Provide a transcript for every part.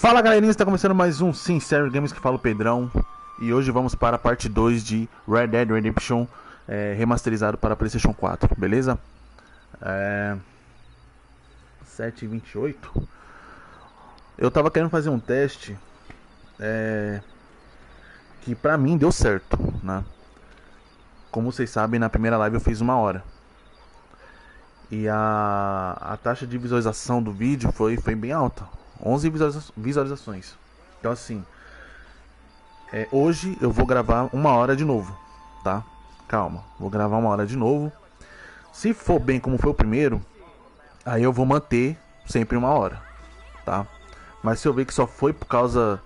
Fala galerinha, está começando mais um Sincero Games, que fala o Pedrão. E hoje vamos para a parte 2 de Red Dead Redemption remasterizado para PlayStation 4, beleza? 7h28. Eu tava querendo fazer um teste que pra mim deu certo, né? Como vocês sabem, na primeira live eu fiz 1 hora. E a taxa de visualização do vídeo foi bem alta, 11 visualizações. Então assim, hoje eu vou gravar 1 hora de novo, tá? Calma, vou gravar 1 hora de novo. Se for bem como foi o primeiro, aí eu vou manter sempre 1 hora, tá? Mas se eu ver que só foi por causa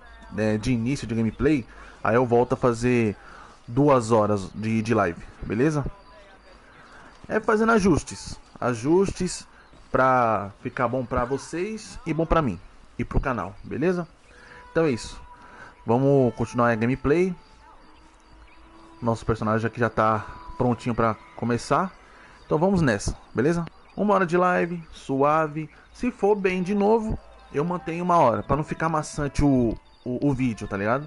de início de gameplay, aí eu volto a fazer 2 horas de live, beleza? É fazendo ajustes pra ficar bom pra vocês e bom pra mim e pro canal, beleza? Então é isso. Vamos continuar a gameplay. Nosso personagem aqui já tá prontinho pra começar. Então vamos nessa, beleza? 1 hora de live, suave. Se for bem de novo, eu mantenho 1 hora, pra não ficar maçante o vídeo, tá ligado?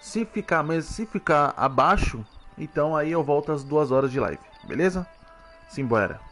Se ficar abaixo, então aí eu volto às 2 horas de live, beleza? Simbora.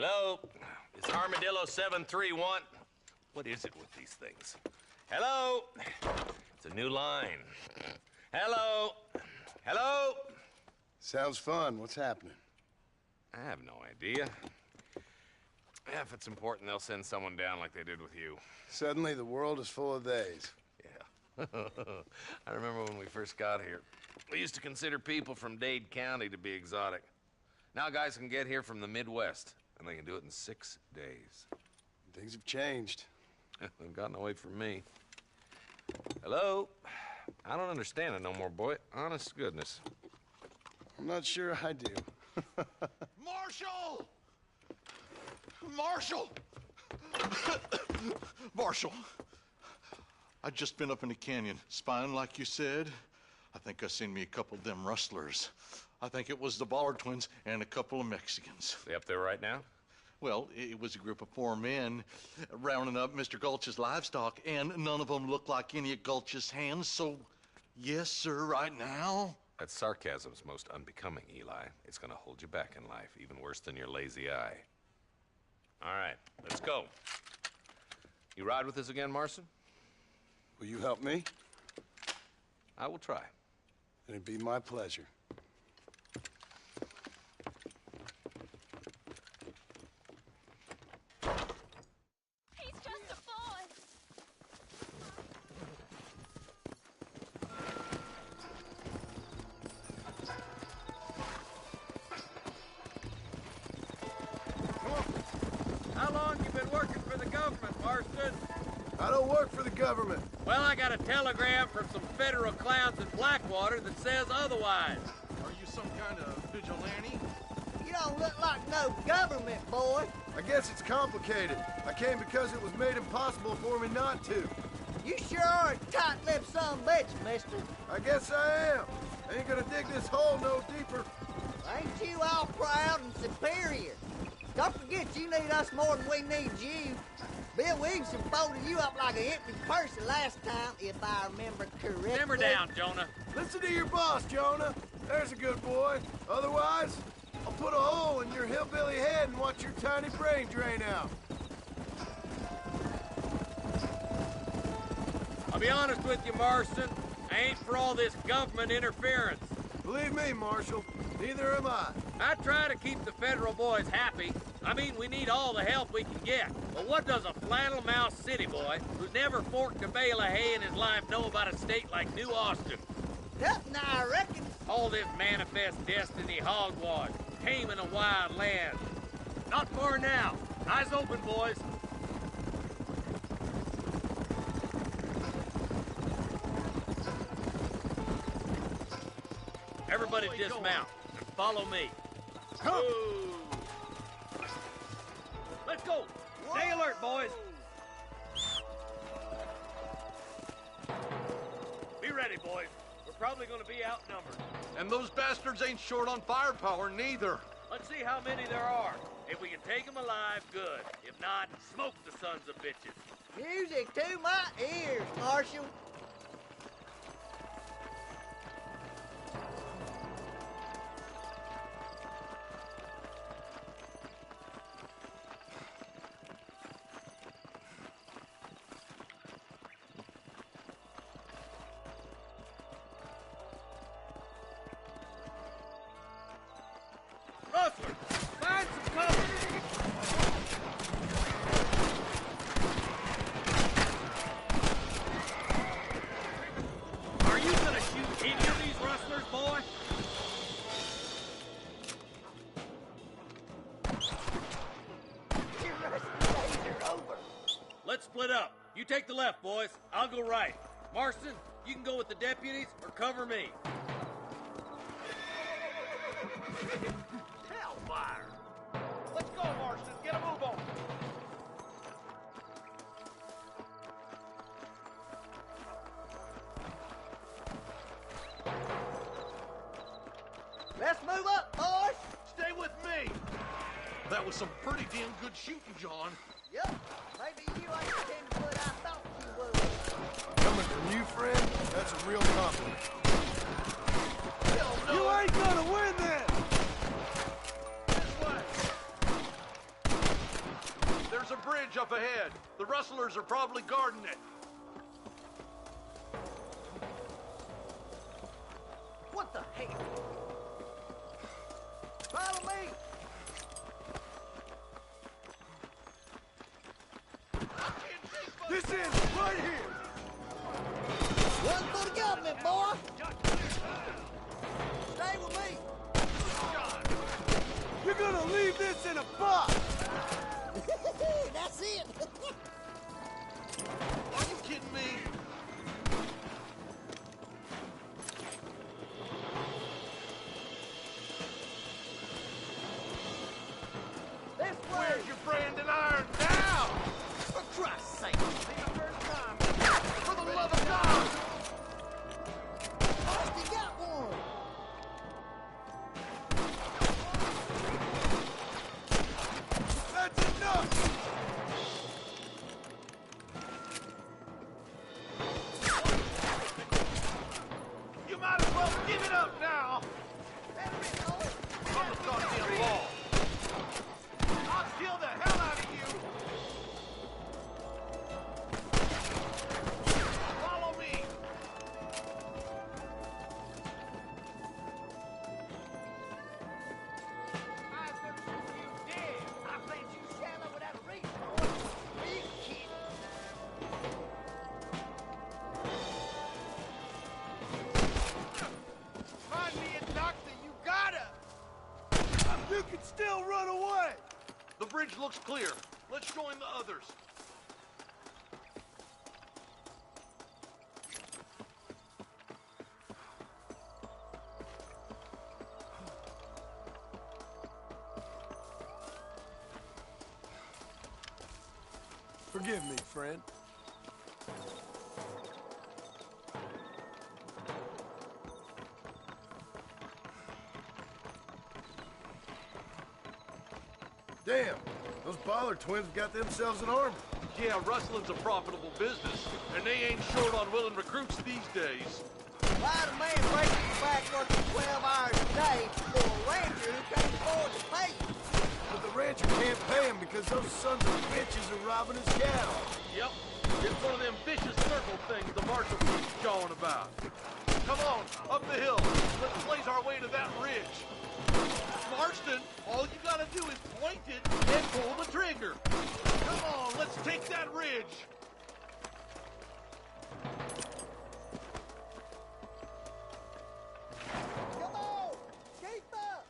Hello? It's Armadillo 731. What is it with these things? Hello? It's a new line. Hello? Hello? Sounds fun. What's happening? I have no idea. Yeah, if it's important, they'll send someone down like they did with you. Suddenly, the world is full of theys. Yeah. I remember when we first got here. We used to consider people from Dade County to be exotic. Now guys can get here from the Midwest, and they can do it in 6 days. Things have changed. They've gotten away from me. Hello? I don't understand it no more, boy. Honest to goodness. I'm not sure I do. Marshall! Marshall! Marshall! I'd just been up in the canyon, spying like you said. I think I seen me a couple of them rustlers. I think it was the Ballard twins and a couple of Mexicans. They up there right now? Well, it was a group of 4 men rounding up Mr. Gulch's livestock, and none of them looked like any of Gulch's hands, so yes, sir, right now. That sarcasm's most unbecoming, Eli. It's gonna hold you back in life, even worse than your lazy eye. All right, let's go. You ride with us again, Marston? Will you help me? I will try. It'd be my pleasure. He's just a boy. How long you been working for the government, Marston? I don't work for the government. Well, I got a telegram from some federal clowns in Blackwater that says otherwise. Are you some kind of vigilante? You don't look like no government, boy. I guess it's complicated. I came because it was made impossible for me not to. You sure are a tight-lipped son of a bitch, mister. I guess I am. I ain't gonna dig this hole no deeper. Ain't you all proud and superior? Don't forget you need us more than we need you. Bill Williamson folded you up like an empty purse the last time, if I remember correctly. Simmer down, Jonah. Listen to your boss, Jonah. There's a good boy. Otherwise, I'll put a hole in your hillbilly head and watch your tiny brain drain out. I'll be honest with you, Marston. I ain't for all this government interference. Believe me, Marshal, neither am I. I try to keep the federal boys happy. I mean, we need all the help we can get. But what does a flannel-mouthed city boy who's never forked a bale of hay in his life know about a state like New Austin? Nothing, I reckon. All this manifest destiny hogwash, taming a wild land. Not far now. Eyes open, boys. Everybody dismount and follow me. Come. Let's go. Stay alert, boys. Be ready, boys. We're probably going to be outnumbered. And those bastards ain't short on firepower, neither. Let's see how many there are. If we can take them alive, good. If not, smoke the sons of bitches. Music to my ears, Marshal. Rustler, find some cover. Are you gonna shoot any of these rustlers, boy? Your rusty days are over. Let's split up. You take the left, boys. I'll go right. Marston, you can go with the deputies or cover me. Hellfire! Let's go, Marston. Get a move on. Let's move up, boys. Stay with me. That was some pretty damn good shooting, John. Yep. Maybe you ain't the 10-foot I thought you was. Coming from you, friend, that's a real compliment. You ain't gonna win this! This way. bridge up ahead. The rustlers are probably guarding it. What the hell? Follow me! This ends right here! Run for the government, boy! Stay with me! You're gonna leave this in a box! That's it! Are you kidding me? This way! Where's your branding iron now? For Christ's sake! For the love of God! Austin got one! That's enough! You might as well give it up now! On the goddamn law! I'll kill the hell out of you! Follow me! I've never seen you dead. I played you shallow without a reason, boy. Big kid. Find me a doctor, you gotta! You can still run away! The bridge looks clear. Let's join the others. Forgive me, friend. Damn, those Baller twins got themselves an army. Yeah, rustling's a profitable business, and they ain't short on willing recruits these days. Why the man breaking his back working 12 hours a day for a rancher who can't afford to pay you? But the rancher can't pay him because those sons of bitches are robbing his cattle. Yep, it's one of them vicious circle things the marshal keeps jawing about. Come on, up the hill. Let's blaze our way to that ridge. Marston, all you gotta do is point it and pull the trigger. Come on, let's take that ridge. Come on! Keep up!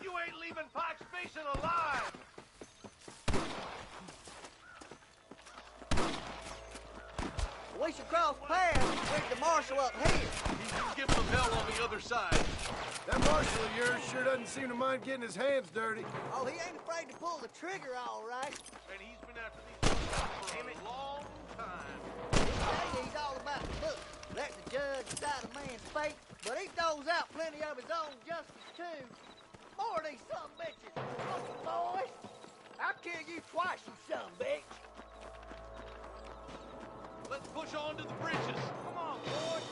You ain't leaving Pike's Basin alive. We should cross paths with the marshal up here. He's just giving them hell on the other side. That marshal of yours sure doesn't seem to mind getting his hands dirty. Oh, he ain't afraid to pull the trigger, all right. And he's been after these for a long time. He's all about the book. Let the judge decide a man's fate, but he throws out plenty of his own justice, too. More of these son bitches. Look, boys, I'll kill you twice, you son bitch. Let's push on to the bridges. Come on, boys.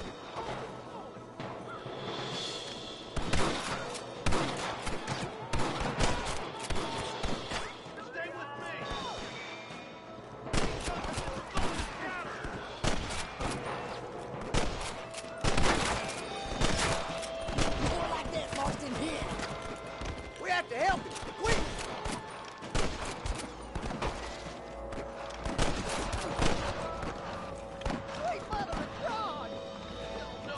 Stay with me. More like that, Marston, here. We have to help him, quick. Sweet mother of God. No.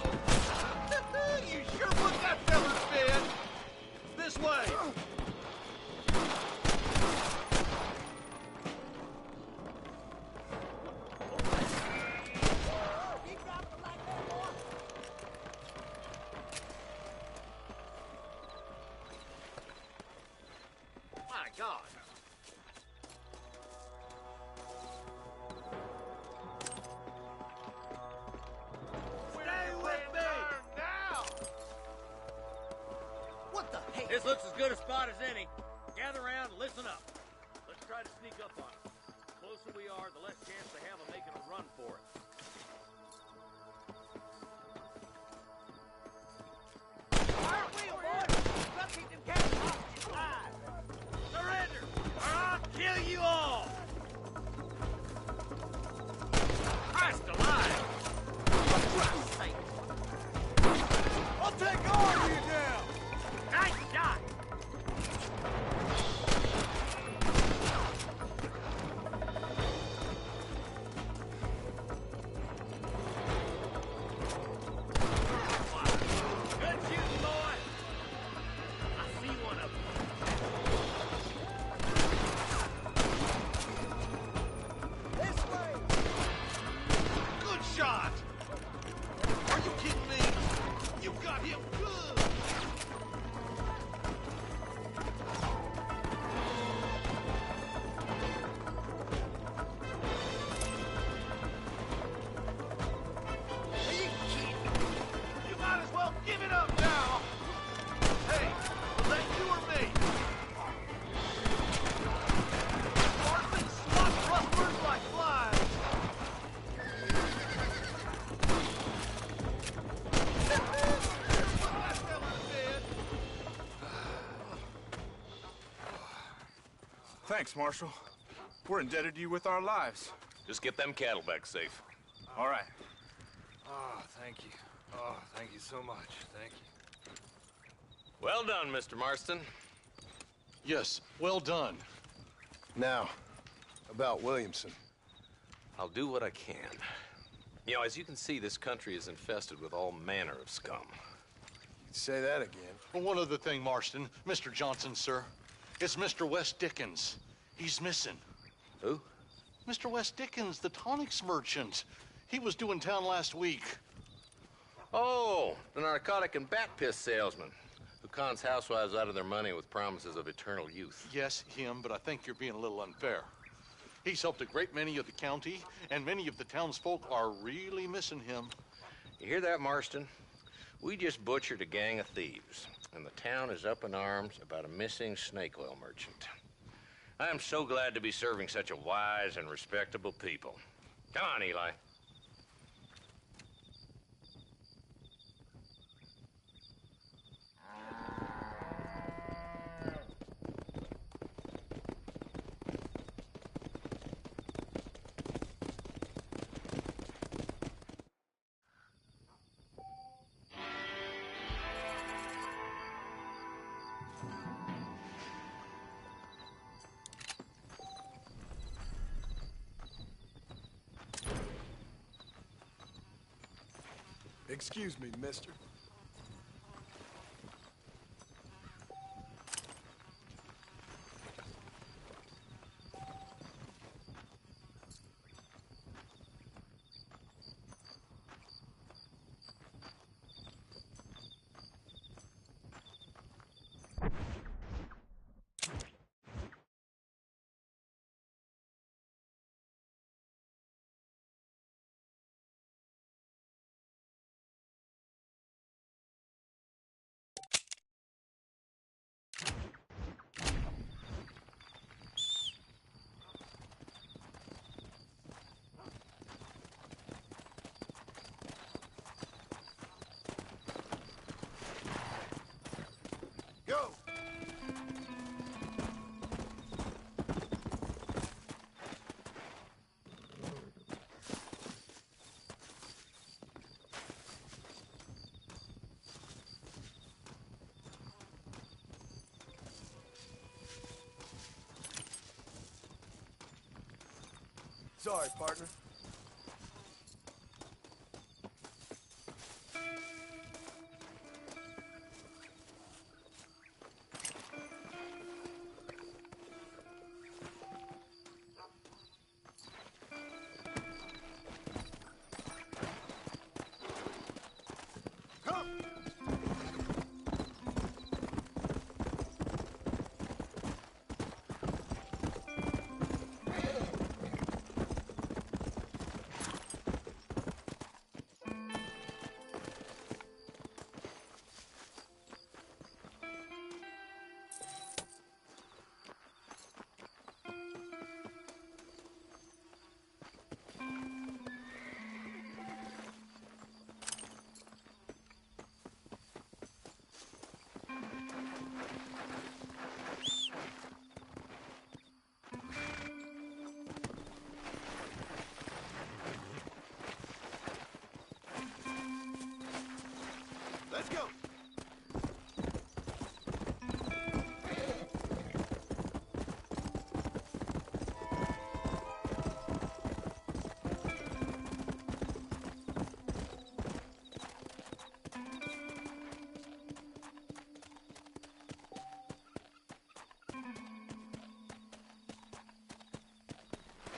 You sure put that feather's bed. This way. Keep dropping them like that, boy. My God. Stay with me. Now. What the heck? This looks as good a spot as any. Gather around and listen up. Let's try to sneak up on them. Closer closer we are, the less chance they have of making a run for it. Fire wheel, boys! Let's keep them captain hostages alive! Surrender, or I'll kill you all! Christ alive! For Christ's sake! I'll take all of you down! Nice shot! Good shooting, boy! I see one of them. This way! Good shot! Are you kidding me? You got him good! Are you kidding? You might as well give it up now! Hey, was that you or me? Martin, swat rustlers like flies! Put that fella to bed! Thanks, Marshal. We're indebted to you with our lives. Just get them cattle back safe. All right. Oh, thank you. Oh, thank you so much. Thank you. Well done, Mr. Marston. Yes, well done. Now, about Williamson. I'll do what I can. You know, as you can see, this country is infested with all manner of scum. Say that again. Well, one other thing, Marston. Mr. Johnson, sir. It's Mr. Wes Dickens. He's missing. Who? Mr. Wes Dickens, the tonics merchant. He was due in town last week. Oh, the narcotic and bat piss salesman who cons housewives out of their money with promises of eternal youth. Yes, him, but I think you're being a little unfair. He's helped a great many of the county, and many of the townsfolk are really missing him. You hear that, Marston? We just butchered a gang of thieves, and the town is up in arms about a missing snake oil merchant. I am so glad to be serving such a wise and respectable people. Come on, Eli. Excuse me, mister. Go! Sorry, partner. Come!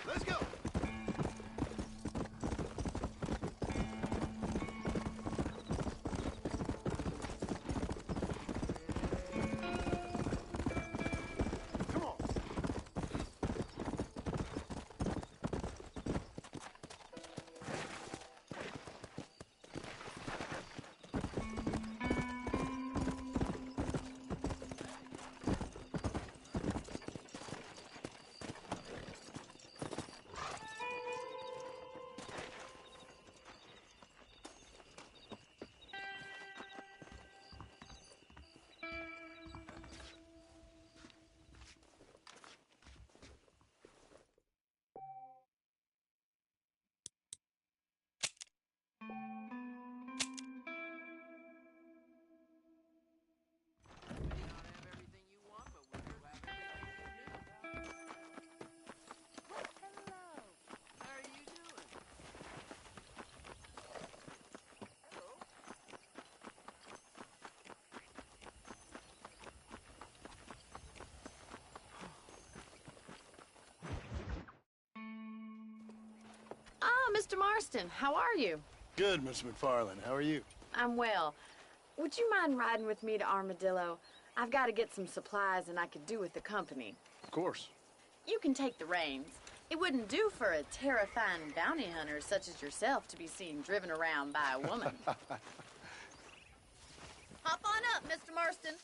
Let's go. Come on. Ah, Mr. Marston, how are you? Good, Miss McFarland. How are you? I'm well. Would you mind riding with me to Armadillo? I've got to get some supplies and I could do with the company. Of course. You can take the reins. It wouldn't do for a terrifying bounty hunter such as yourself to be seen driven around by a woman. Hop on up, Mr. Marston.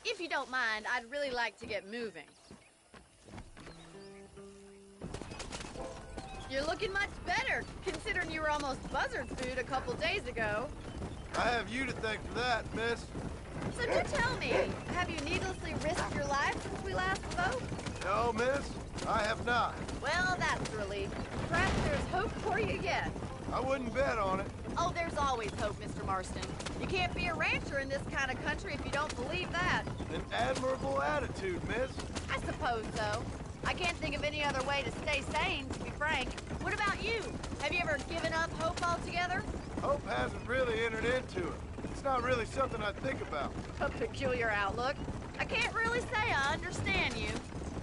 If you don't mind, I'd really like to get moving. You're looking much better, considering you were almost buzzard food a couple days ago. I have you to thank for that, miss. So do tell me, have you needlessly risked your life since we last spoke? No, miss, I have not. Well, that's a relief. Perhaps there's hope for you yet. I wouldn't bet on it. Oh, there's always hope, Mr. Marston. You can't be a rancher in this kind of country if you don't believe that. An admirable attitude, miss. I suppose so. I can't think of any other way to stay sane, to be frank. What about you? Have you ever given up hope altogether? Hope hasn't really entered into it. It's not really something I think about. A peculiar outlook. I can't really say I understand you.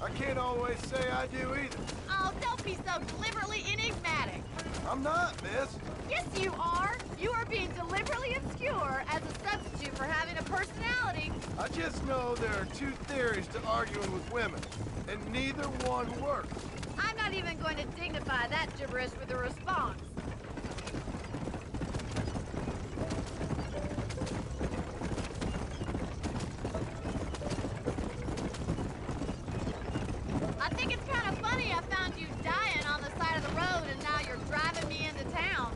I can't always say I do either. Oh, don't be so deliberately enigmatic. I'm not, miss. Yes, you are. You are being deliberately obscure as a substitute for having a personality. I just know there are two theories to arguing with women, and neither one works. I'm not even going to dignify that gibberish with a response. I think it's kind of funny I found you dying on the side of the road and now you're driving me into town.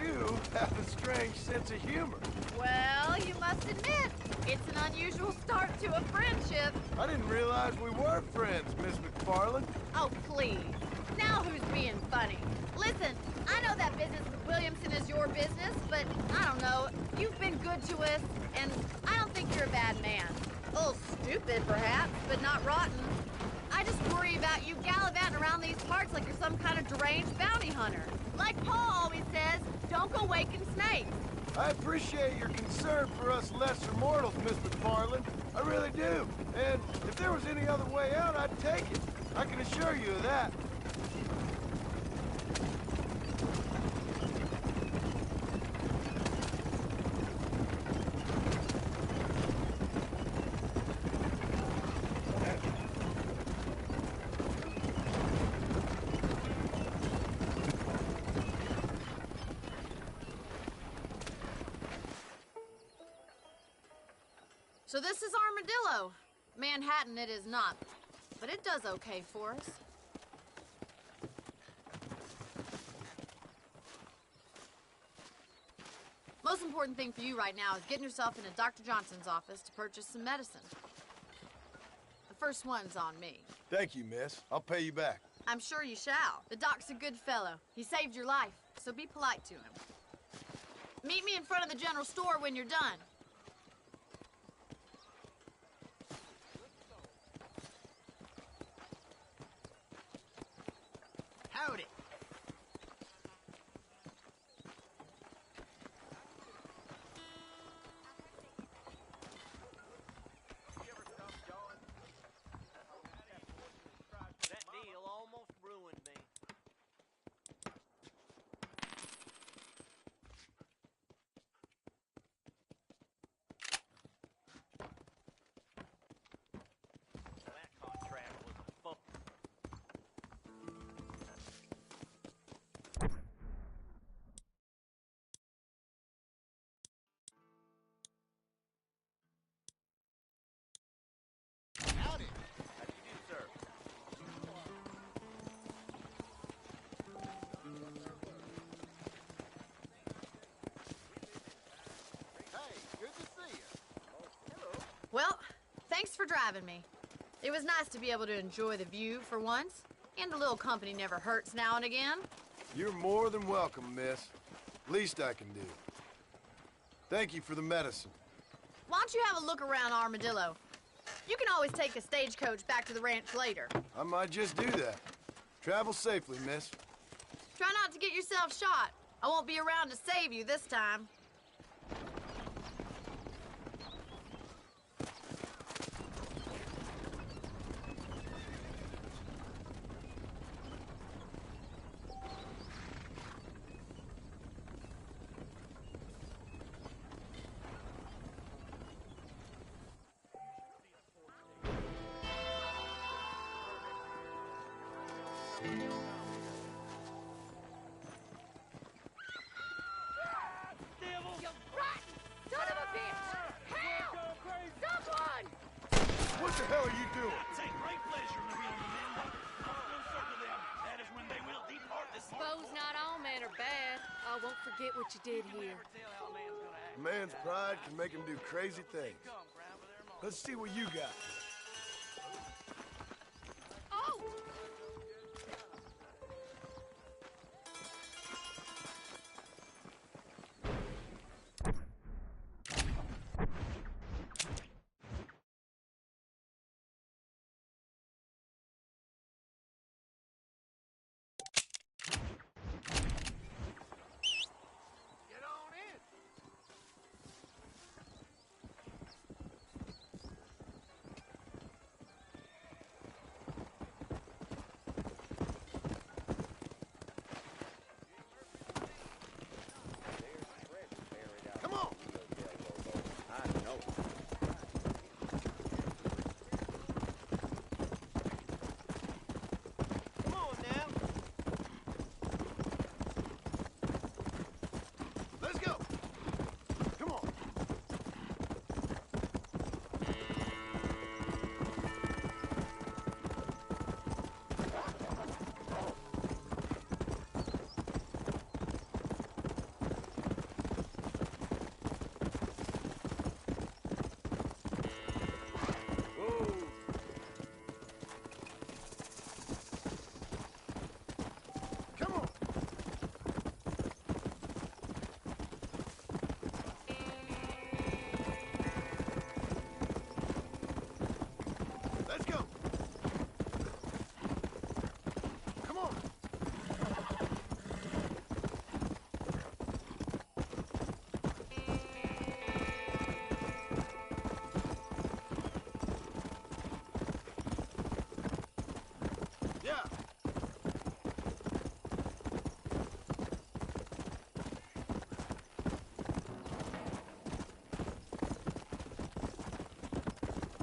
You have a strange sense of humor. Well, you must admit, it's an unusual start to a friendship. I didn't realize we were friends, Miss McFarland. Oh, please. Now who's being funny? Listen, I know that business with Williamson is your business, but I don't know. You've been good to us, and I don't think you're a bad man. A little stupid, perhaps, but not rotten. I just worry about you gallivanting around these parts like you're some kind of deranged bounty hunter. Like Paul always says, don't go waking snakes. I appreciate your concern for us lesser mortals, Miss McFarland. I really do. And if there was any other way out, I'd take it. I can assure you of that. So this is Armadillo. Manhattan it is not, but it does okay for us. Most important thing for you right now is getting yourself into Dr. Johnson's office to purchase some medicine. The first one's on me. Thank you, miss. I'll pay you back. I'm sure you shall. The doc's a good fellow. He saved your life, so be polite to him. Meet me in front of the general store when you're done. Howdy. driving me. It was nice to be able to enjoy the view for once, and a little company never hurts now and again. You're more than welcome, miss. Least I can do. Thank you for the medicine. Why don't you have a look around Armadillo? You can always take a stagecoach back to the ranch later. I might just do that. Travel safely, miss. Try not to get yourself shot. I won't be around to save you this time. You rotten son of a bitch! Help! Someone! What the hell are you doing? Take great pleasure in revealing the men. Come closer to them. That is when they will depart this Suppose not all men are bad. I won't forget what you did here. A man's pride can make him do crazy things. Let's see what you got. Oh! Get on in. Come on. Come on now. Let's go. Come on. Whoa. Come on. Let's go. Come on. Yeah.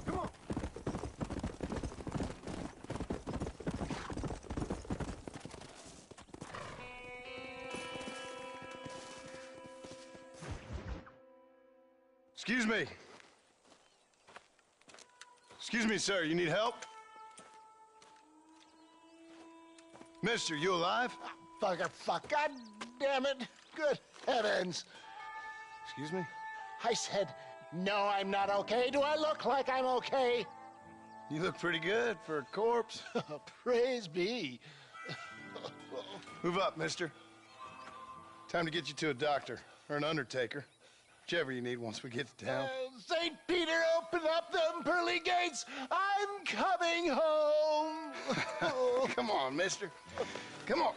Come on. Excuse me. Excuse me, sir. You need help? Mister, you alive? Fuck, God damn it. Good heavens. Excuse me? I said, no, I'm not okay. Do I look like I'm okay? You look pretty good for a corpse. Praise be. Move up, mister. Time to get you to a doctor or an undertaker. Whichever you need once we get to town. St. Peter, open up them pearly gates. I'm coming home. Come on, mister. Come on.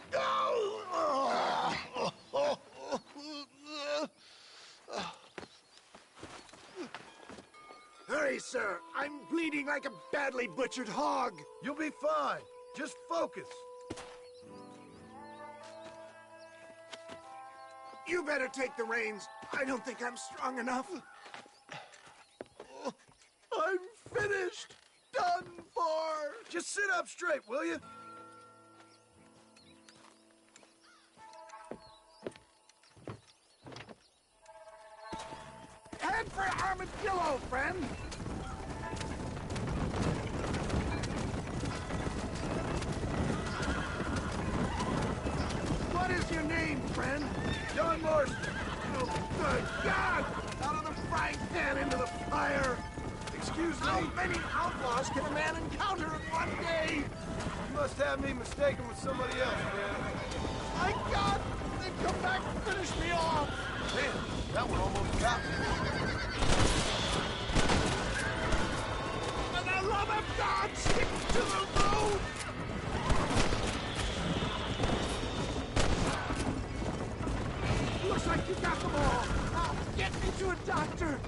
Hurry, sir. I'm bleeding like a badly butchered hog. You'll be fine. Just focus. You better take the reins. I don't think I'm strong enough. I'm finished. Done for. Just sit up straight, will you? Head for Armadillo, friend. What is your name, friend? John Marston. Oh, good God! Out of the frying pan into the fire! Excuse me? How many outlaws can a man encounter in one day? You must have me mistaken with somebody else, man. My God! They've come back to finish me off! Man, that one almost got me. For the love of God, stick to the road! Looks like you got them all. Now, get me to a doctor.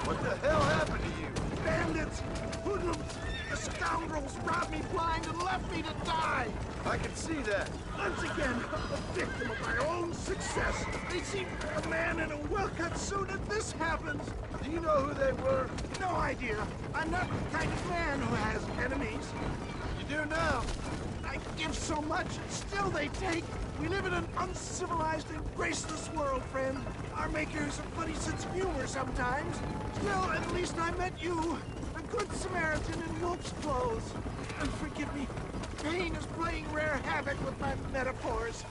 What the hell happened to you? Bandits, hoodlums, the scoundrels robbed me blind and left me to die. I can see that. Once again, a victim of my own success. They seem a man in a well-cut suit and this happens. Do you know who they were? No idea. I'm not the kind of man who has enemies. You do now. I give so much, and still they take. We live in an uncivilized and graceless world, friend. Our makers a funny sense of humor sometimes. Still, at least I met you, a good Samaritan in wolf's clothes. And forgive me, pain is playing rare havoc with my metaphors.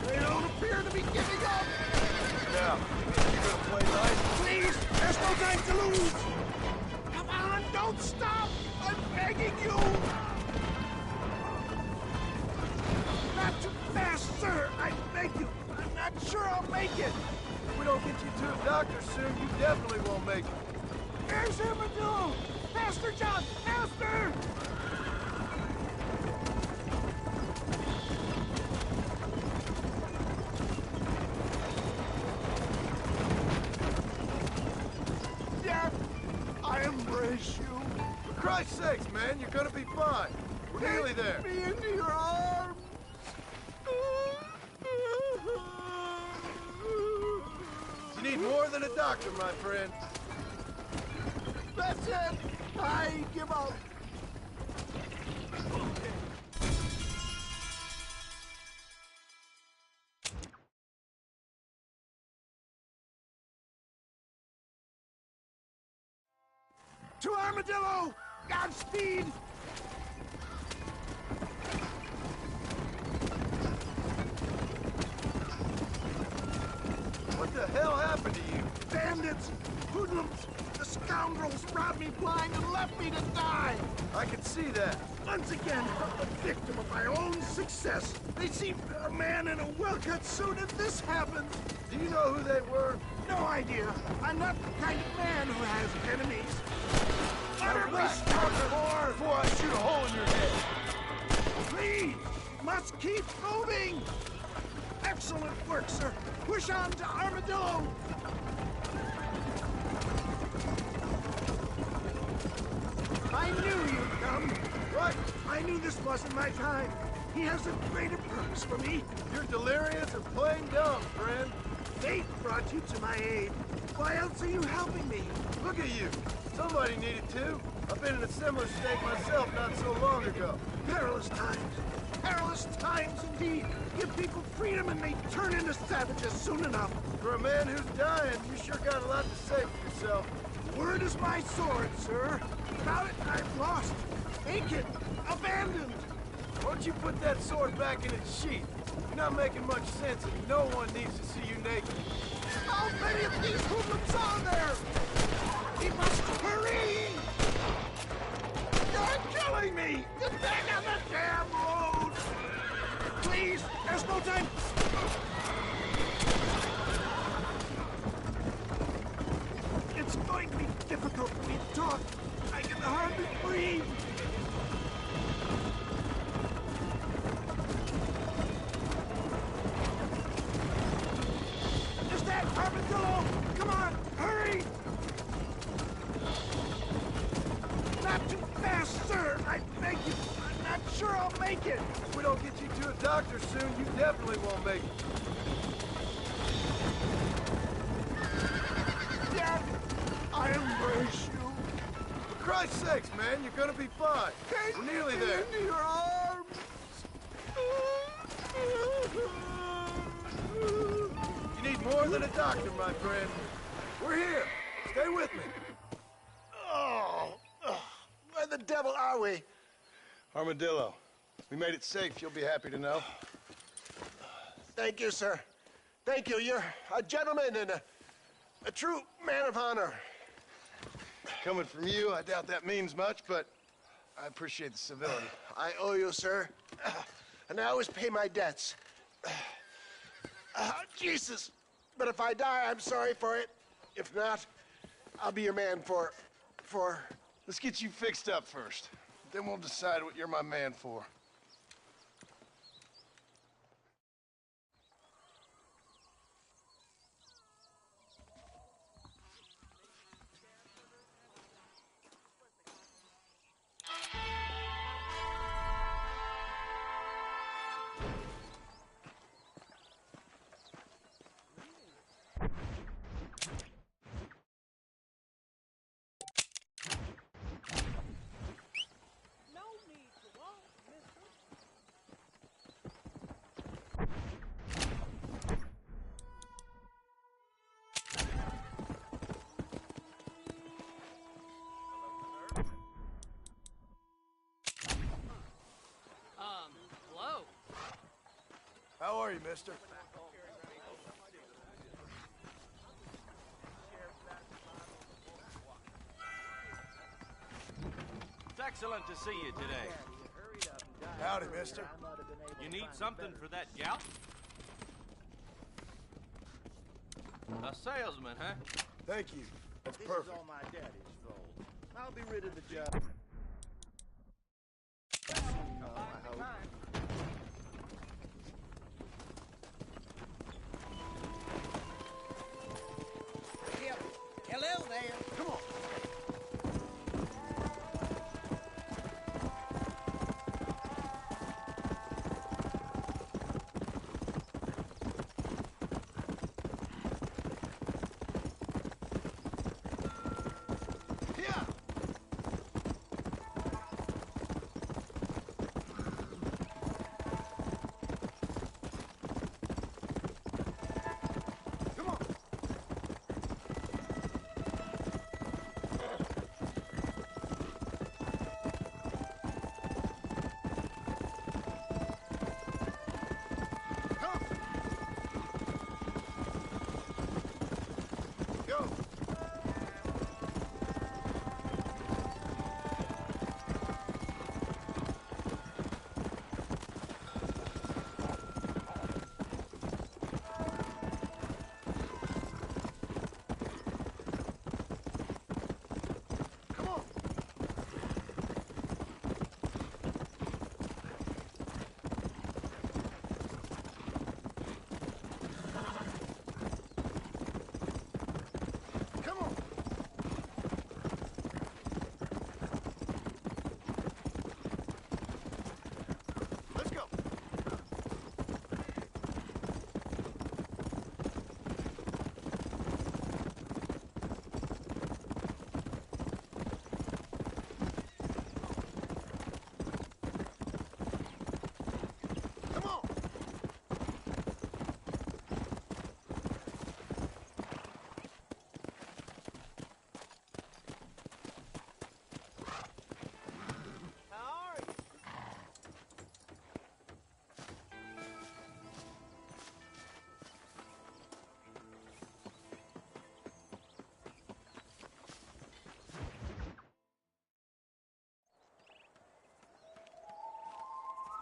They don't appear to be giving up. Now, you gonna play nice? Please, there's no time to lose. Come on, don't stop. I'm begging you. Not too fast, sir. I beg you. I'm not sure I'll make it. If we don't get you to a doctor soon, you definitely won't make it. There's Armadillo. Faster, John. Faster. Death, I embrace you. For Christ's sakes, man, you're gonna be fine. We're nearly there. Take me into your arms. You need more than a doctor, my friend. That's it. I give up. To Armadillo! Godspeed! What the hell happened to you? Bandits! Hoodlums! The scoundrels robbed me blind and left me to die! I can see that. Once again, a victim of my own success. They seem a man in a well-cut suit and this happens. Do you know who they were? No idea. I'm not the kind of man who has enemies. Utterly Relax, starved before I shoot a hole in your head. Please! Must keep moving! Excellent work, sir. Push on to Armadillo! I knew you'd come. What? I knew this wasn't my time. He has a greater purpose for me. You're delirious and plain dumb, friend. Fate brought you to my aid. Why else are you helping me? Look at you. Somebody needed to. I've been in a similar state myself not so long ago. Perilous times. Perilous times indeed. Give people freedom and they turn into savages soon enough. For a man who's dying, you sure got a lot to say for yourself. Word is my sword, sir. Without it, I'm lost. Vacant. Abandoned. Why don't you put that sword back in its sheath? You're not making much sense and no one needs to see you naked. How many of these hoodlums are there? We must hurry! You're killing me! Get back on the damn road! Please, there's no time. It's going to be difficult for me to talk. I can hardly breathe. Is that Armadillo? Come on, hurry! Not too fast, sir. I beg you. I'm not sure I'll make it. If we don't get you to a doctor soon, you definitely won't make it. Dad, I embrace you. For Christ's sakes, man, you're gonna be fine. Take We're nearly me there. into your arms. You need more than a doctor, my friend. We're here. Stay with me. Oh, where the devil are we? Armadillo. We made it safe, you'll be happy to know. Thank you, sir. Thank you. You're a gentleman and A true man of honor. Coming from you, I doubt that means much, but I appreciate the civility. I owe you, sir. And I always pay my debts. Jesus! But if I die, I'm sorry for it. If not, I'll be your man for... Let's get you fixed up first. Then we'll decide what you're my man for. Hello? How are you, mister? It's excellent to see you today. Howdy, mister. You need something for that gout? A salesman, huh? Thank you. That's perfect. all my daddy's fault. I'll be rid of the job. Hello there. Come on.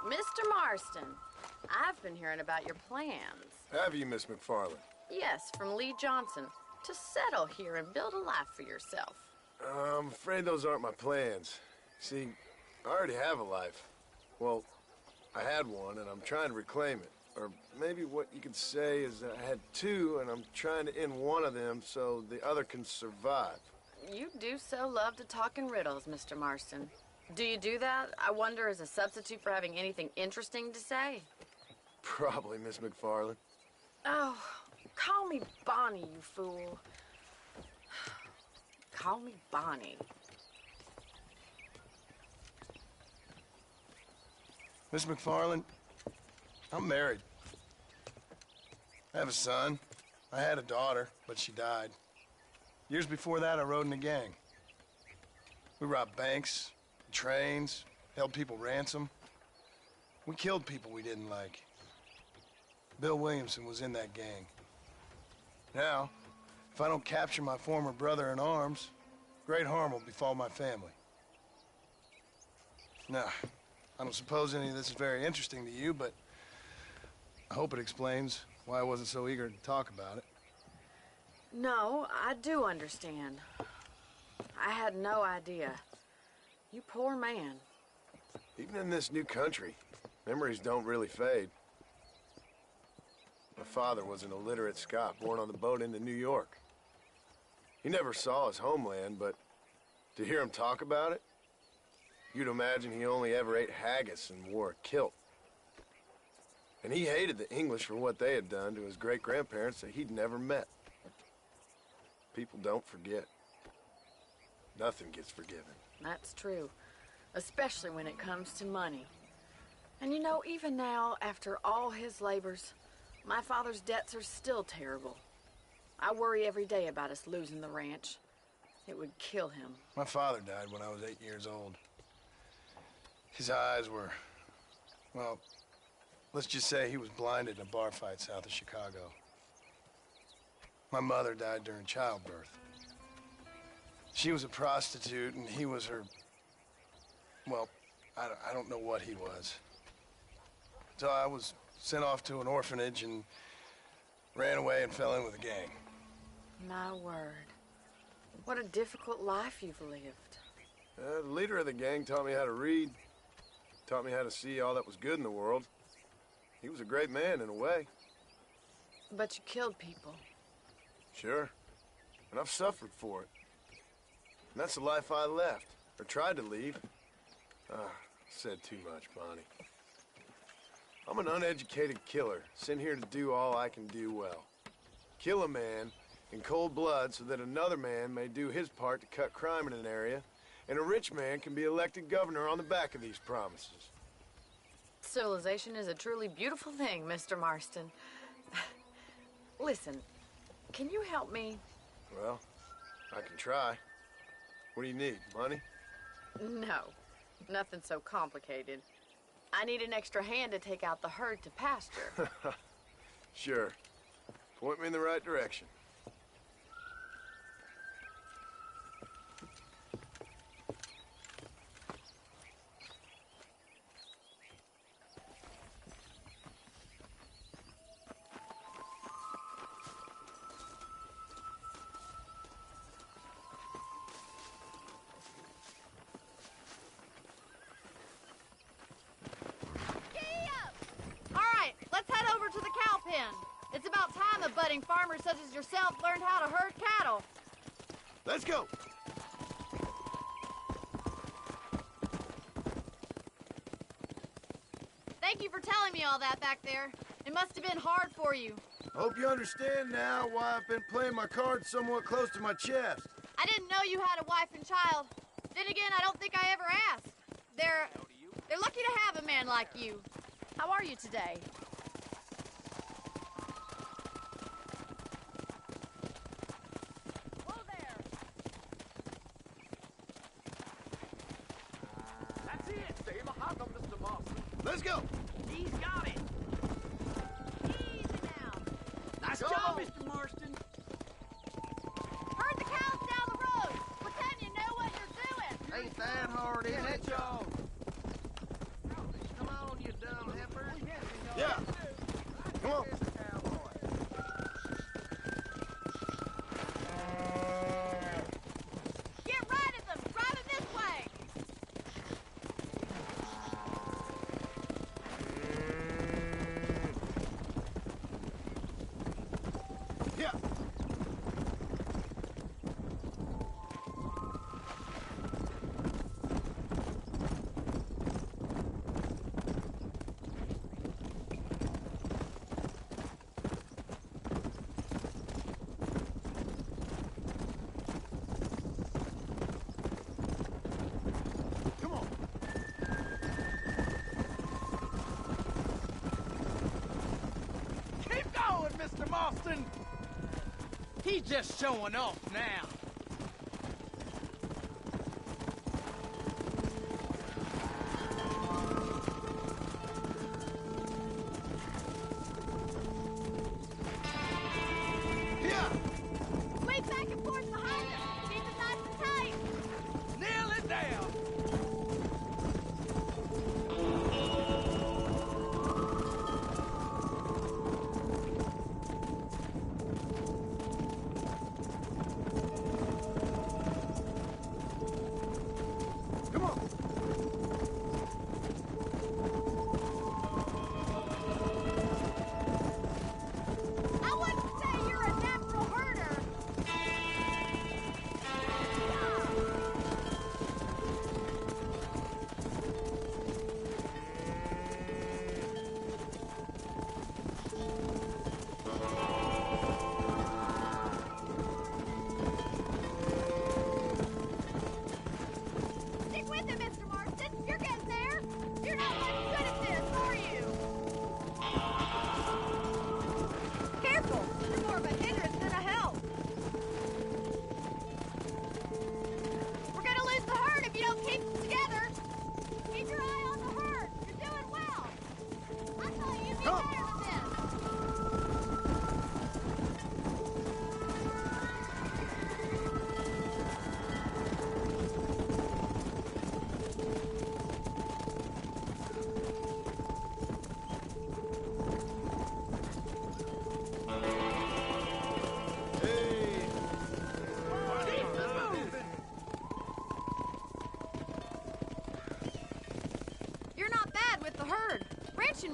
Mr. Marston, I've been hearing about your plans. Have you, Miss McFarland? Yes, from Lee Johnson, to settle here and build a life for yourself. I'm afraid those aren't my plans. See, I already have a life. Well, I had one, and I'm trying to reclaim it. Or maybe what you could say is that I had two, and I'm trying to end one of them so the other can survive. You do so love to talk in riddles, Mr. Marston. Do you do that, I wonder, as a substitute for having anything interesting to say? Probably, Miss McFarland. Oh, call me Bonnie, you fool. Call me Bonnie. Miss McFarland, I'm married. I have a son. I had a daughter, but she died. Years before that, I rode in a gang. We robbed banks, trains, held people ransom. We killed people we didn't like. Bill Williamson was in that gang. Now, If I don't capture my former brother in arms, great harm will befall my family. Now, I don't suppose any of this is very interesting to you, but I hope it explains why I wasn't so eager to talk about it. No, I do understand. I had no idea. You poor man. Even in this new country, memories don't really fade. My father was an illiterate Scot born on the boat into New York. He never saw his homeland, but to hear him talk about it, you'd imagine he only ever ate haggis and wore a kilt. And he hated the English for what they had done to his great-grandparents that he'd never met. People don't forget. Nothing gets forgiven. That's true, especially when it comes to money. And you know, even now, after all his labors, my father's debts are still terrible. I worry every day about us losing the ranch. It would kill him. My father died when I was 8 years old. His eyes were, well, let's just say he was blinded in a bar fight south of Chicago. My mother died during childbirth. She was a prostitute, and he was her... Well, I don't know what he was. So I was sent off to an orphanage and ran away and fell in with a gang. My word. What a difficult life you've lived. The leader of the gang taught me how to read, taught me how to see all that was good in the world. He was a great man in a way. But you killed people. Sure. And I've suffered for it. And that's the life I left, or tried to leave. Said too much, Bonnie. I'm an uneducated killer, sent here to do all I can do well. Kill a man in cold blood so that another man may do his part to cut crime in an area, and a rich man can be elected governor on the back of these promises. Civilization is a truly beautiful thing, Mr. Marston. Listen, can you help me? Well, I can try. What do you need, money? No, nothing so complicated. I need an extra hand to take out the herd to pasture. Sure. Point me in the right direction. It's about time a budding farmer such as yourself learned how to herd cattle. Let's go! Thank you for telling me all that back there. It must have been hard for you. I hope you understand now why I've been playing my cards somewhat close to my chest. I didn't know you had a wife and child. Then again, I don't think I ever asked. They're lucky to have a man like you. How are you today? Let's go! He's got it! Easy now. Nice job, Mr. Marston. Herd the cows down the road. Pretend you know what you're doing. Ain't that hard, is it, y'all? Come on, you dumb heifer. Yeah! Come on! Get right at them. Drive them this way. Yeah! Come on! Keep going, Mr. Marston. He's just showing off now. Yeah! Quick,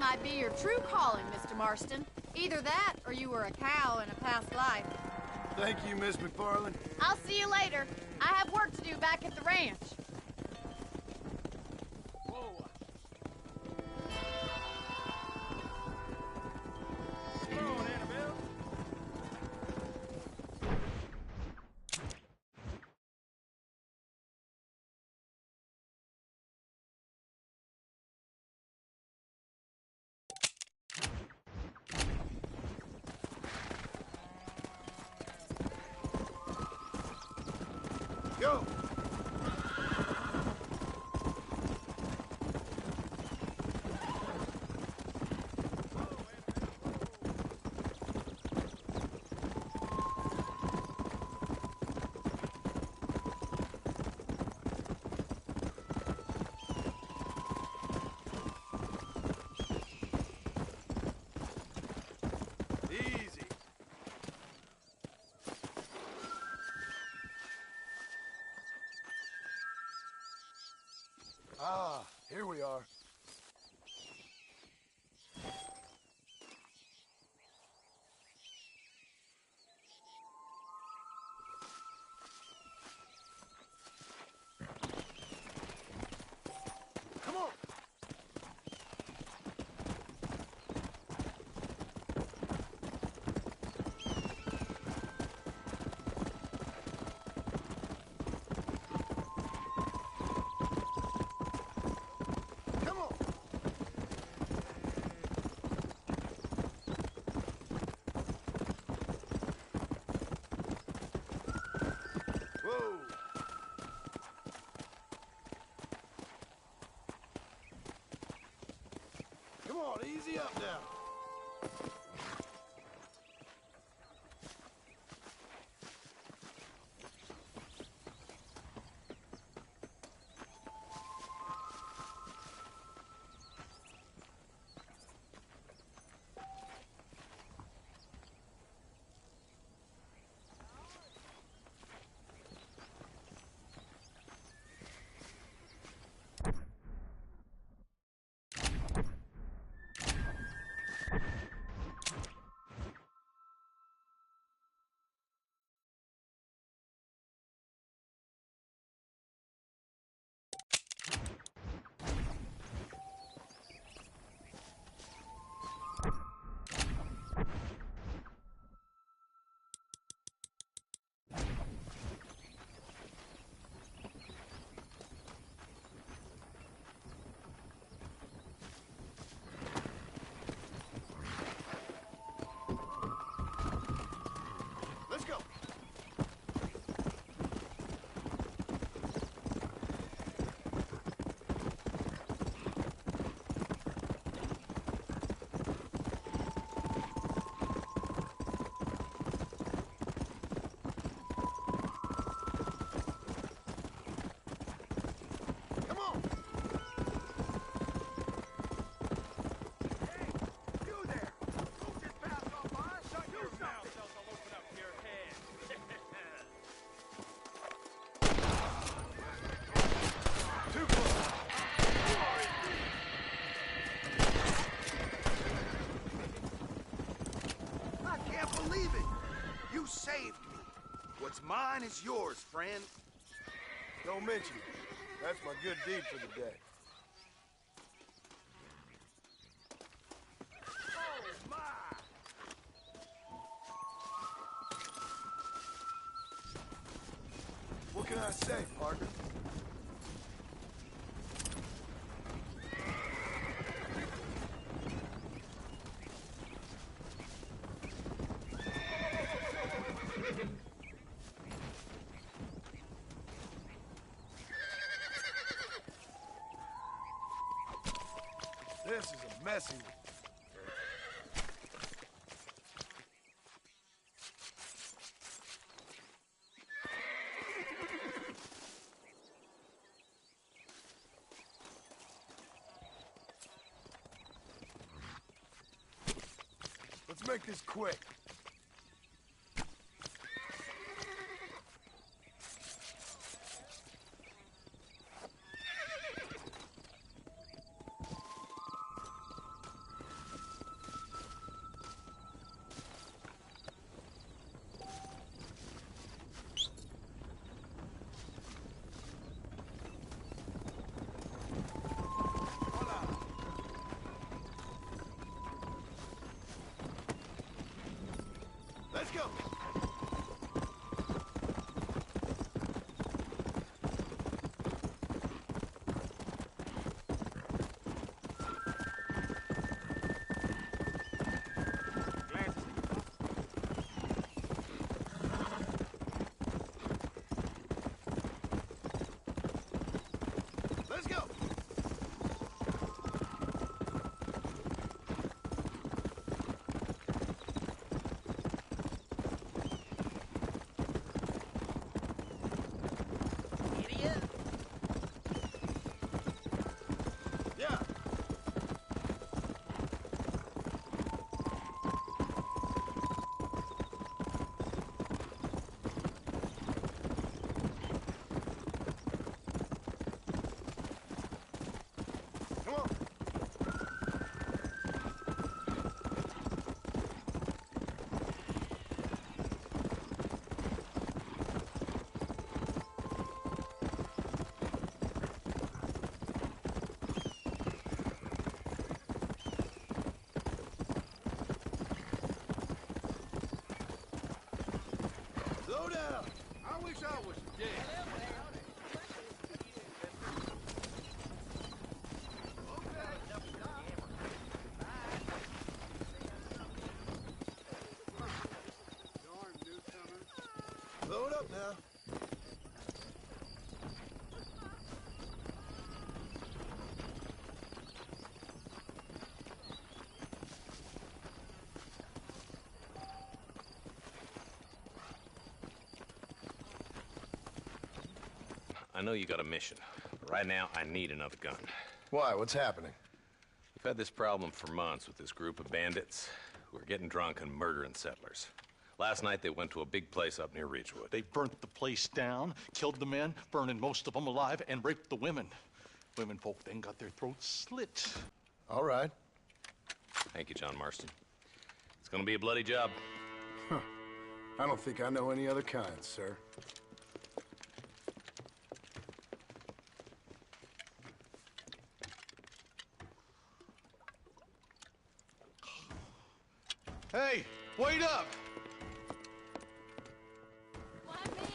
might be your true calling, Mr. Marston. Either that, or you were a cow in a past life. Thank you, Miss McFarland. I'll see you later. I have work to do back at the ranch. Whoa. Come on, Annabelle. Go! Easy. Ah, here we are. Come on. Come on. Whoa. Come on, easy up now. Let's go. Come on. Hey, you there. Don't just pass on by. Shut your mouth, else I'll open up your head. Too close. I can't believe it. You saved me. What's mine is yours, friend. Don't mention it. That's my good deed for the day. Oh, my. What can I say, partner? This is a messy one. Let's make this quick. go. Let's go. Idiot. Yeah. Come on. Slow down. I wish I was dead. Slow it up now. I know you got a mission. But right now, I need another gun. Why? What's happening? We've had this problem for months with this group of bandits who are getting drunk and murdering settlers. Last night, they went to a big place up near Ridgewood. They burnt the place down, killed the men, burning most of them alive, and raped the women. Women folk then got their throats slit. All right. Thank you, John Marston. It's gonna be a bloody job. I don't think I know any other kind, sir. Hey, wait up! Why me?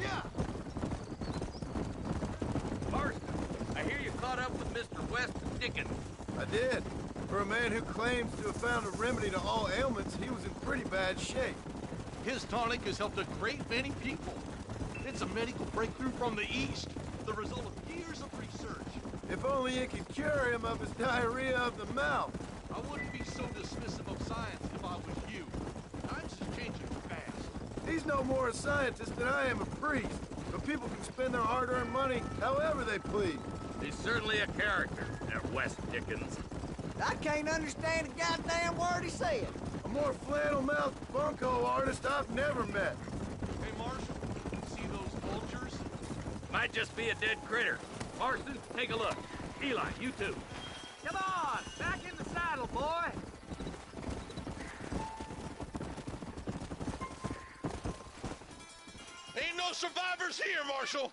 Yeah. Marston, I hear you caught up with Mr. West Dickens. I did. For a man who claims to have found a remedy to all ailments, he was in pretty bad shape. His tonic has helped a great many people. It's a medical breakthrough from the East, the result of years of research. If only it could cure him of his diarrhea of the mouth. I wouldn't be so dismissive of science if I was you. Times is changing fast. He's no more a scientist than I am a priest. But people can spend their hard-earned money however they please. He's certainly a character, that West Dickens. I can't understand a goddamn word he said. A more flannel-mouthed bunco artist I've never met. Hey, Marshal, see those vultures? Might just be a dead critter. Marston, take a look. Eli, you too. Come on, back in the saddle, boy. Ain't no survivors here, Marshal!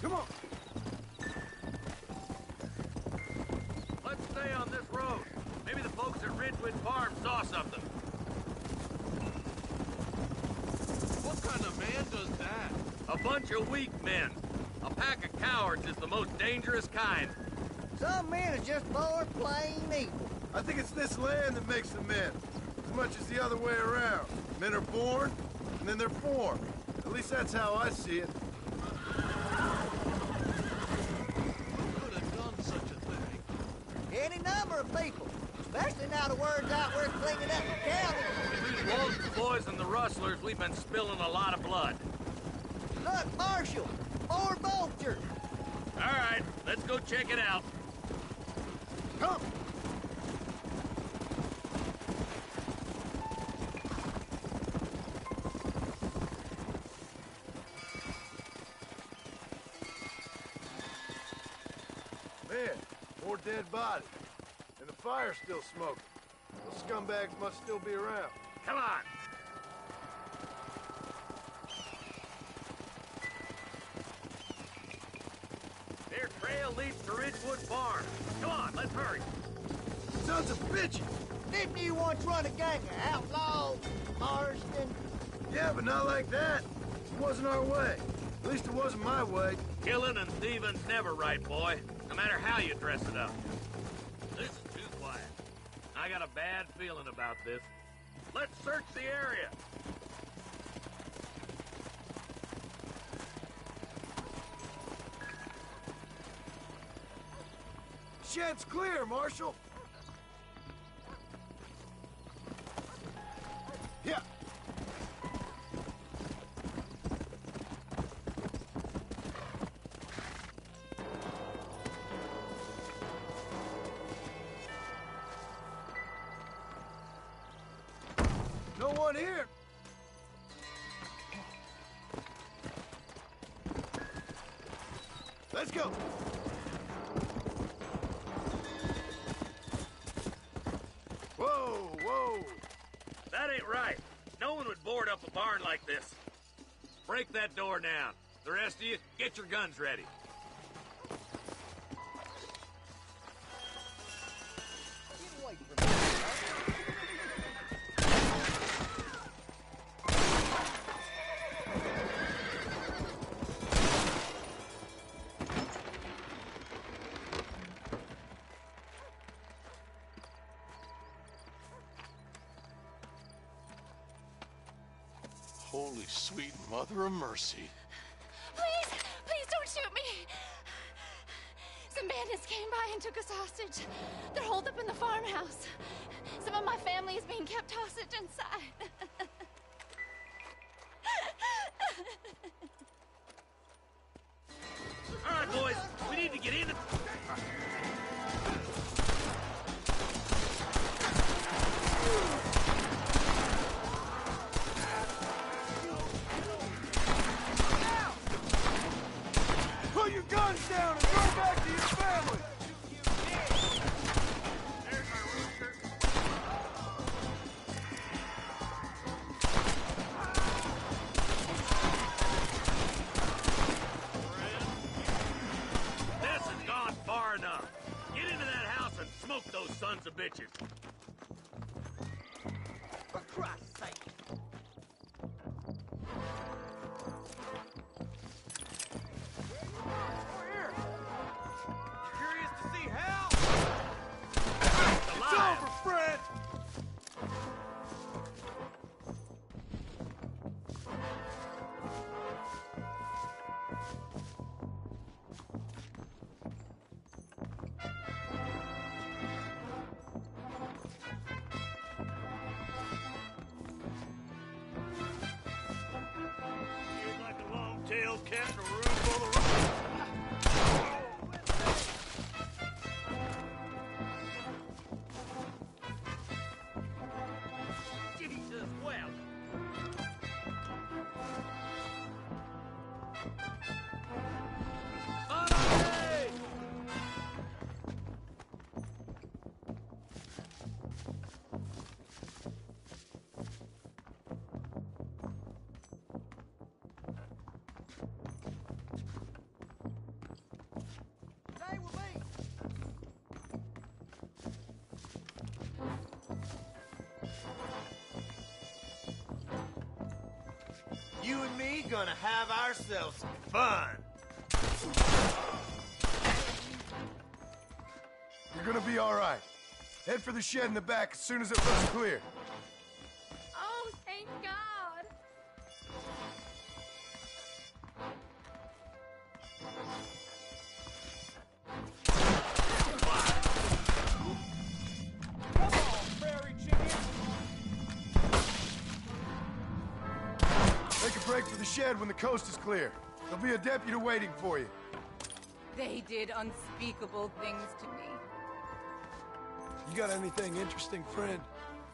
Come on. Let's stay on this road. Maybe the folks at Ridgewood Farm saw something. What kind of man does that? A bunch of weak men. A pack of cowards is the most dangerous kind. Some men are just born plain evil. I think it's this land that makes them men, as much as the other way around. Men are born, and then they're formed. At least that's how I see it. Who could have done such a thing? Any number of people. Especially now the word's out we're cleaning up the county. Between Walton's boys and the rustlers, we've been spilling a lot of blood. Look, Marshal, more vultures. All right, let's go check it out. Come! Man, more dead bodies. And the fire's still smoking. Those scumbags must still be around. Come on. Their trail leads to Ridgewood Farm. Come on, let's hurry. Sons of bitches! Didn't you once run a gang of outlaws, Marston? Yeah, but not like that. It wasn't our way. At least it wasn't my way. Killing and thieving's never right, boy. No matter how you dress it up. This is too quiet. I got a bad feeling about this. Let's search the area. Shed's clear, Marshal. Yeah. No one here. Let's go. Whoa, whoa. That ain't right. No one would board up a barn like this. Break that door down. The rest of you, get your guns ready. Holy sweet mother of mercy. Please, please don't shoot me. Some bandits came by and took us hostage. They're holed up in the farmhouse. Some of my family is being kept hostage inside. All right, boys, we need to get in. Put your guns down and go back to your family! There's my rooster. This has gone far enough. Get into that house and smoke those sons of bitches. For Christ's sake. Curious to see how? It's over, Fred! Feels like a long-tailed cat in a room full of rats. Jimmy does well. Hey! Stay with me. You and me gonna have ourselves some fun. You're gonna be all right. Head for the shed in the back as soon as it looks clear. Oh, thank God. Come on, prairie chicken. Make a break for the shed when the coast is clear. There'll be a deputy waiting for you. They did unspeakable things to me. You got anything interesting, friend?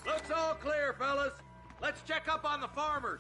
Looks all clear, fellas. Let's check up on the farmers.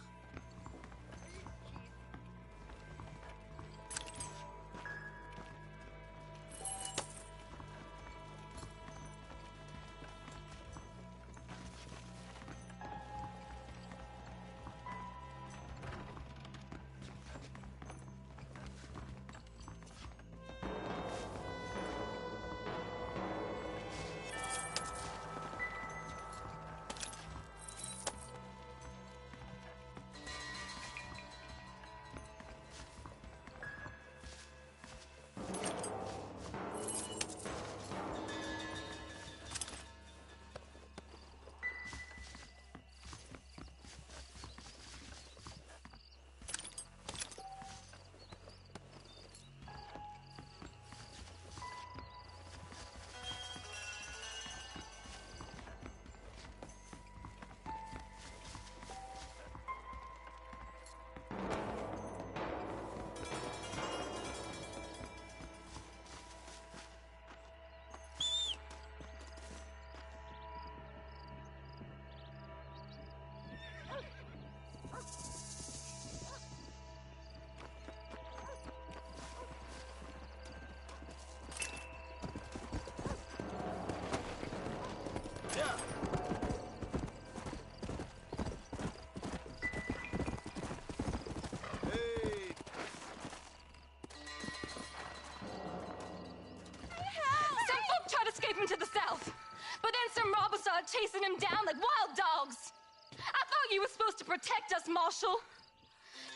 hunting them down like wild dogs. I thought you were supposed to protect us, Marshal.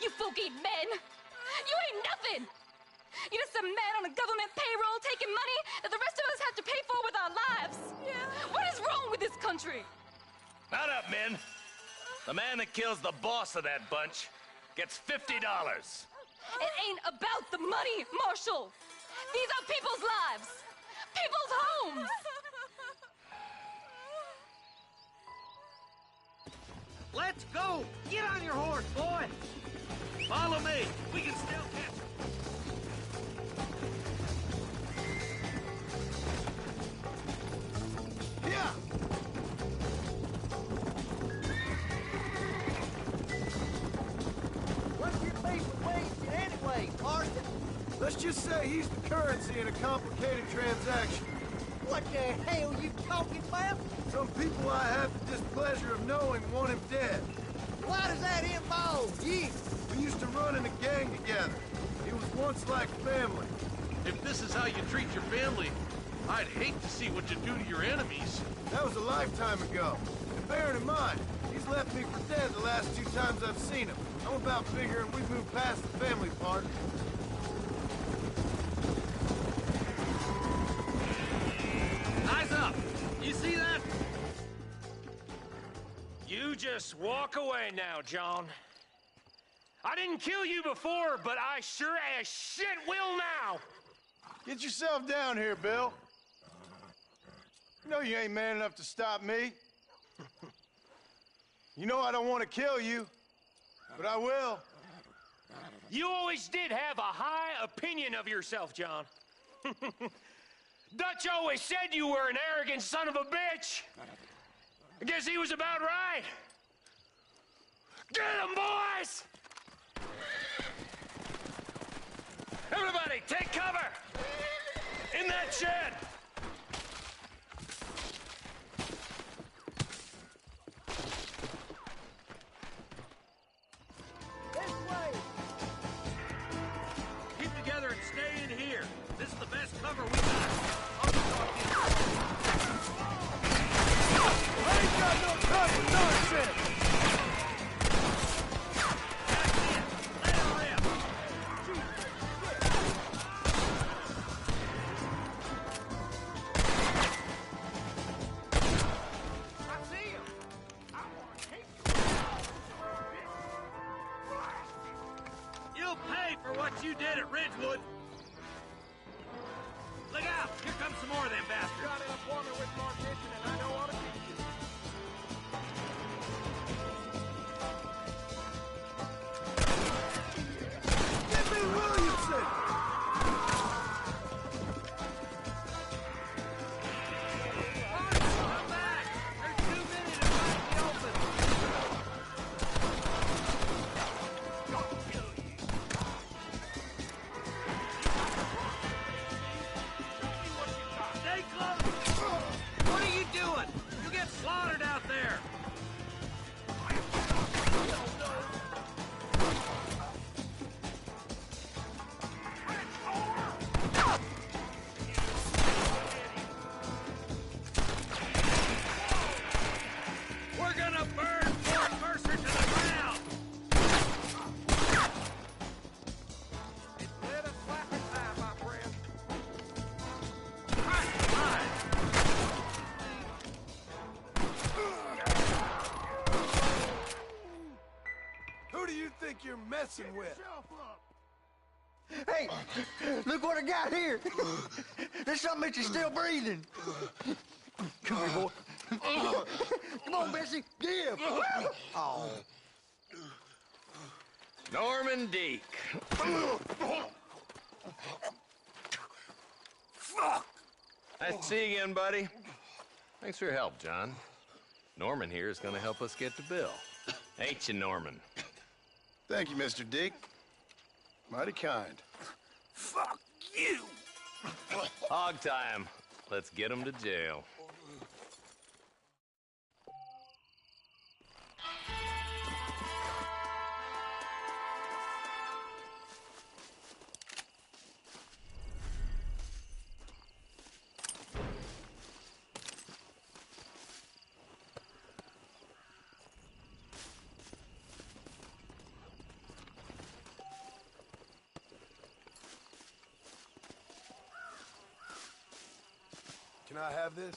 You folk ain't men. You ain't nothing. You're just some man on a government payroll taking money that the rest of us have to pay for with our lives. Yeah. What is wrong with this country? Mount up, men. The man that kills the boss of that bunch gets $50. It ain't about the money, Marshal. These are people's lives. People's homes. Let's go! Get on your horse, boy! Follow me. We can still catch him. Yeah! What's your beef with Winston anyway, Marston? Let's just say he's the currency in a complicated transaction. What the hell you talking about? Some people I have the displeasure of knowing want him dead. Why does that involve you? We used to run in a gang together. It was once like family. If this is how you treat your family, I'd hate to see what you do to your enemies. That was a lifetime ago. And bearing in mind, he's left me for dead the last 2 times I've seen him. I'm about figuring we've moved past the family part. Eyes up! You see that? You just walk away now, John. I didn't kill you before, but I sure as shit will now! Get yourself down here, Bill. You know you ain't man enough to stop me. You know I don't want to kill you, but I will. You always did have a high opinion of yourself, John. Dutch always said you were an arrogant son of a bitch. I guess he was about right. Get him, boys! Everybody, take cover! In that shed! This way! Keep together and stay in here. This is the best cover we got. I'll talk to you. I ain't got no time for nonsense! That's it. Let her rip. I see him. I want to take you. You'll pay for what you did at Ridgewood. Look out! Here comes some more of them bastards. Got an appointment with more attention, and I know how to keep you. Give me Williamson! Come back! There's too many to find the open. Stay close! What are you doing? You get slaughtered out there! We're gonna burn Fort Mercer to the ground! It's dead and slapping time, my friend. Who do you think you're messing with? Hey, look what I got here. There's something that you're still breathing. Come here, boy. Come on, Bessie, give. Oh. Norman Deek. Fuck! Nice to see you again, buddy. Thanks for your help, John. Norman here is gonna help us get to Bill. Ain't you, Norman? Thank you, Mr. Deke. Mighty kind. Fuck you! Hog time. Let's get him to jail. Can I have this?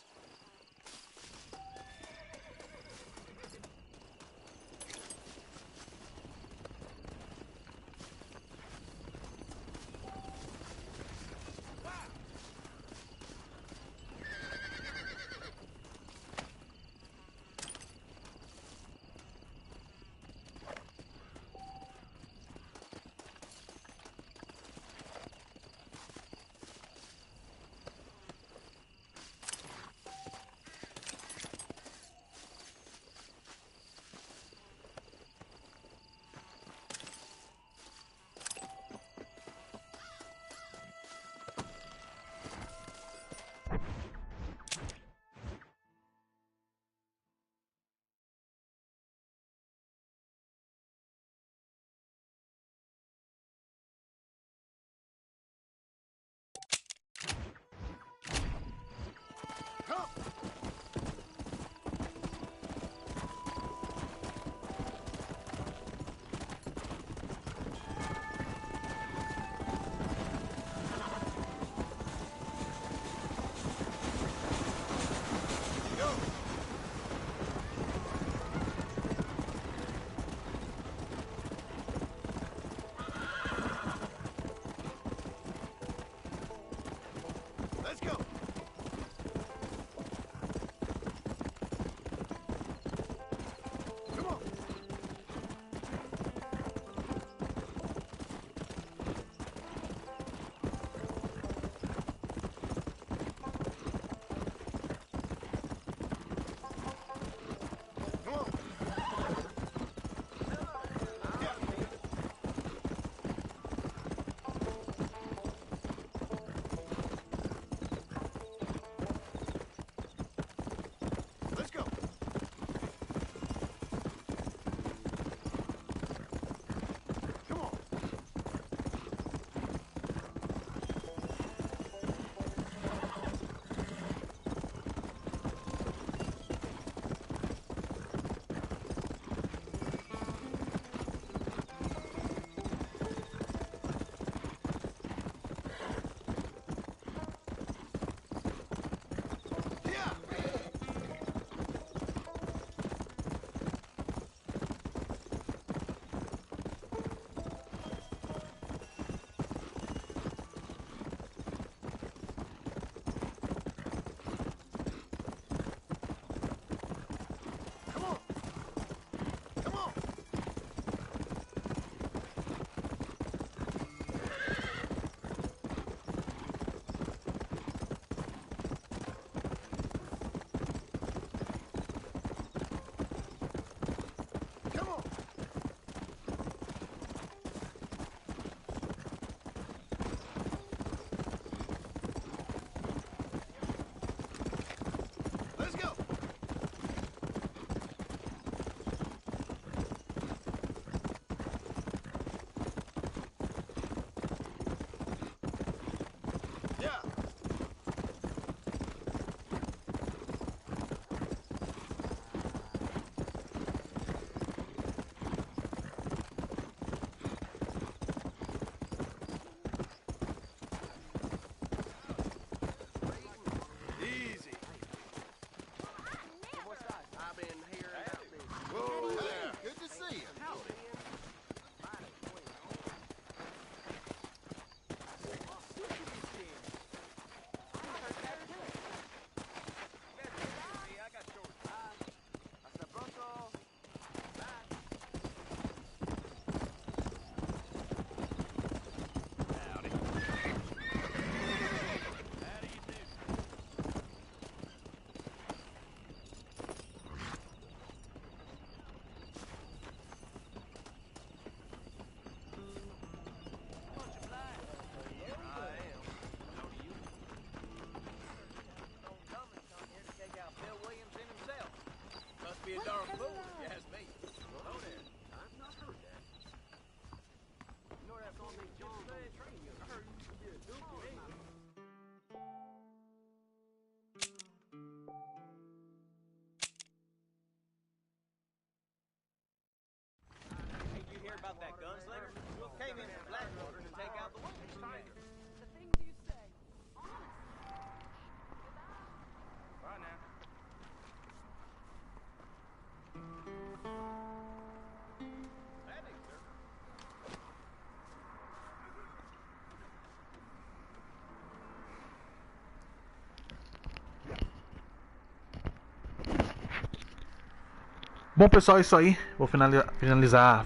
Bom, pessoal, é isso aí. Vou finalizar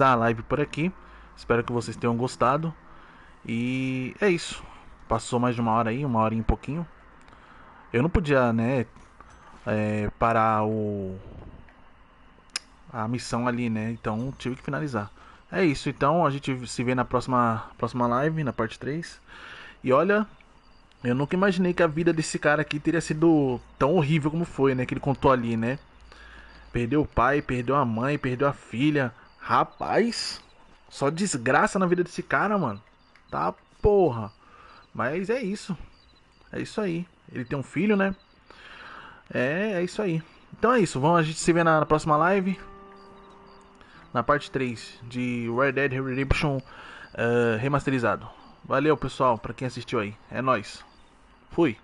a live por aqui. Espero que vocês tenham gostado. E é isso. Passou mais de uma hora aí, uma hora e um pouquinho. Eu não podia, né, parar a missão ali, né? Então tive que finalizar. É isso, então a gente se vê na próxima live, na parte 3. E olha, eu nunca imaginei que a vida desse cara aqui teria sido tão horrível como foi, né? Que ele contou ali, né? Perdeu o pai, perdeu a mãe, perdeu a filha. Rapaz, só desgraça na vida desse cara, mano. Tá porra. Mas é isso. É isso aí. Ele tem um filho, né? É isso aí. Então é isso. A gente se vê na próxima live. Na parte 3 de Red Dead Redemption Remasterizado. Valeu, pessoal, pra quem assistiu aí. É nóis. Fui.